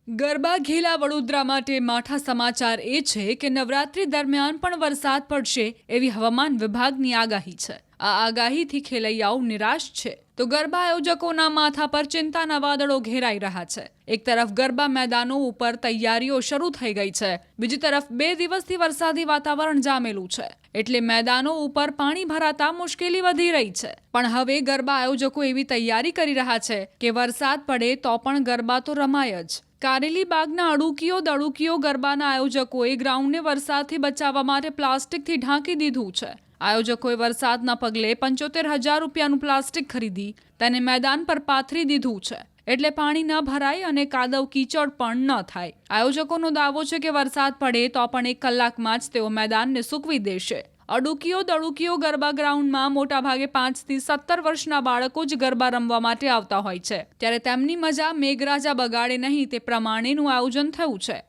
ગરબા ઘેલા વડોદરા માટે માઠા સમાચાર એ છે કે નવરાત્રી દરમિયાન પણ વરસાદ પડશે એવી હવામાન વિભાગની આગાહી છે। આ આગાહીથી ખેલૈયાઓ નિરાશ છે તો ગરબા આયોજકોના માથા પર ચિંતાના વાદળો ઘેરાઈ રહ્યા છે। એક તરફ ગરબા મેદાનો ઉપર તૈયારીઓ શરૂ થઈ ગઈ છે, બીજી તરફ 2 દિવસથી વરસાદી વાતાવરણ જામેલું છે, એટલે મેદાનો ઉપર પાણી ભરાતા મુશ્કેલી વધી રહી છે। પણ હવે ગરબા આયોજકો એવી તૈયારી કરી રહ્યા છે કે વરસાદ પડે તો પણ ગરબા તો રમાય જ। કારેલી બાગના અડુકીઓ ગરબાના આયોજકોએ ગ્રાઉન્ડને વરસાદથી બચાવવા માટે પ્લાસ્ટિકથી ઢાંકી દીધું છે। આયોજકોએ વરસાદના પગલે 75,000 રૂપિયાનું પ્લાસ્ટિક ખરીદી તેને મેદાન પર પાથરી દીધું છે, એટલે પાણી ન ભરાય અને કાદવ કીચડ પણ ન થાય। આયોજકોનો દાવો છે કે વરસાદ પડે તો પણ 1 કલાકમાં જ તેઓ મેદાનને સૂકવી દેશે। અડુકીઓ ગરબા ગ્રાઉન્ડમાં મોટાભાગે 5 થી 17 વર્ષના બાળકો જ ગરબા રમવા માટે આવતા હોય છે, ત્યારે તેમની મજા મેઘરાજા બગાડે નહીં તે પ્રમાણેનું આયોજન થયું છે।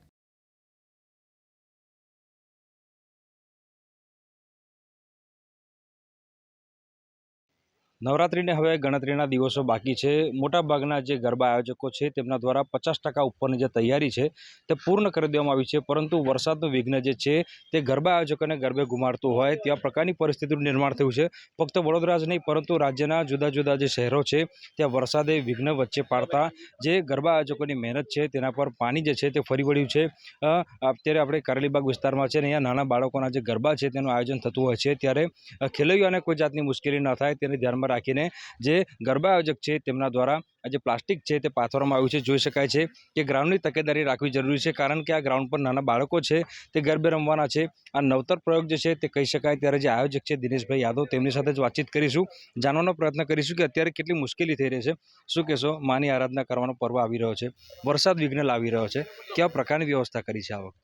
નવરાત્રિને હવે ગણતરીના દિવસો બાકી છે। મોટાભાગના જે ગરબા આયોજકો છે તેમના દ્વારા 50% ઉપરની જે તૈયારી છે તે પૂર્ણ કરી દેવામાં આવી છે, પરંતુ વરસાદનું વિઘ્ન જે છે તે ગરબા આયોજકોને ગરબે ગુમાડતું હોય તેવા પ્રકારની પરિસ્થિતિનું નિર્માણ થયું છે। ફક્ત વડોદરા જ નહીં પરંતુ રાજ્યના જુદા જુદા જે શહેરો છે ત્યાં વરસાદે વિઘ્ન વચ્ચે પાડતા જે ગરબા આયોજકોની મહેનત છે તેના પર પાણી જે છે તે ફરી વળ્યું છે। અત્યારે આપણે કારેલીબાગ વિસ્તારમાં છે ને અહીંયા નાના બાળકોના જે ગરબા છે તેનું આયોજન થતું હોય છે, ત્યારે ખેલૈયાઓને કોઈ જાતની મુશ્કેલી ન થાય તેને ધ્યાનમાં રાખીને જે ગરબા આયોજક છે તેમના દ્વારા જે પ્લાસ્ટિક છે તે પાથરવામાં આવ્યું છે। જોઈ શકાય છે કે ગ્રાઉન્ડની તકેદારી રાખવી જરૂરી છે, કારણ કે આ ગ્રાઉન્ડ પર નાના બાળકો છે તે ગરબે રમવાના છે। આ નવતર પ્રયોગ જે છે તે કહી શકાય। ત્યારે જે આયોજક છે દિનેશભાઈ યાદવ, તેમની સાથે જ વાતચીત કરીશું, જાણવાનો પ્રયત્ન કરીશું કે અત્યારે કેટલી મુશ્કેલી થઈ રહી છે। શું કહેશો? માની આરાધના કરવાનો પર્વ આવી રહ્યો છે, વરસાદ વિઘ્ન લાવી રહ્યો છે, કેવા પ્રકારની વ્યવસ્થા કરી છે આ વખતે?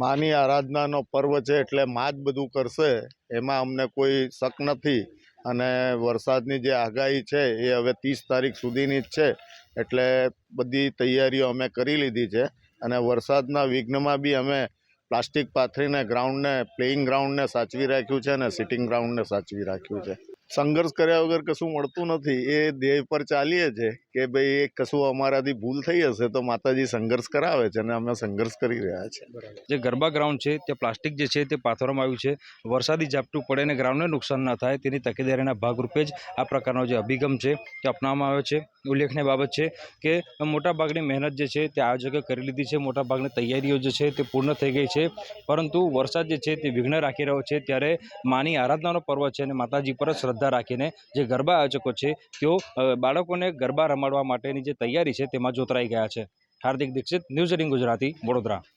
માની આરાધનાનો પર્વ છે એટલે માં જ બધું કરશે, એમાં અમને કોઈ શક નથી। અને વરસાદની જે આગાહી છે એ હવે 30 તારીખ સુધીની જ છે, એટલે બધી તૈયારીઓ અમે કરી લીધી છે। અને વરસાદના વિઘ્નમાં બી અમે પ્લાસ્ટિક પાથરીને ગ્રાઉન્ડને, પ્લેઇંગ ગ્રાઉન્ડને સાચવી રાખ્યું છે અને સિટિંગ ગ્રાઉન્ડને સાચવી રાખ્યું છે। સંઘર્ષ કર્યા વગર કશું મળતું નથી, એ ધ્યેય પર ચાલીએ છે કે ભાઈ એ કશું અમારાથી ભૂલ થઈ હશે તો માતાજી સંઘર્ષ કરાવે છે અને અમે સંઘર્ષ કરી રહ્યા છીએ। જે ગરબા ગ્રાઉન્ડ છે તે પ્લાસ્ટિક જે છે તે પાથરવામાં આવ્યું છે, વરસાદી ઝાપટું પડે અને ગ્રાઉન્ડને નુકસાન ન થાય તેની તકેદારીના ભાગરૂપે જ આ પ્રકારનો જે અભિગમ છે તે અપનાવવામાં આવ્યો છે। ઉલ્લેખનીય બાબત છે કે મોટાભાગની મહેનત જે છે તે આયોજકે કરી લીધી છે, મોટાભાગની તૈયારીઓ જે છે તે પૂર્ણ થઈ ગઈ છે, પરંતુ વરસાદ જે છે તે વિઘ્ન રાખી રહ્યો છે। ત્યારે માની આરાધનાનો પર્વ છે અને માતાજી પર શ્રદ્ધા રાખીને જે ગરબા આયોજકો છે તેઓ બાળકોને ગરબા રમાડવા માટેની જે તૈયારી છે તેમાં જોતરાઈ ગયા છે। હાર્દિક દીક્ષિત, ન્યૂઝ 18 ગુજરાતી, વડોદરા।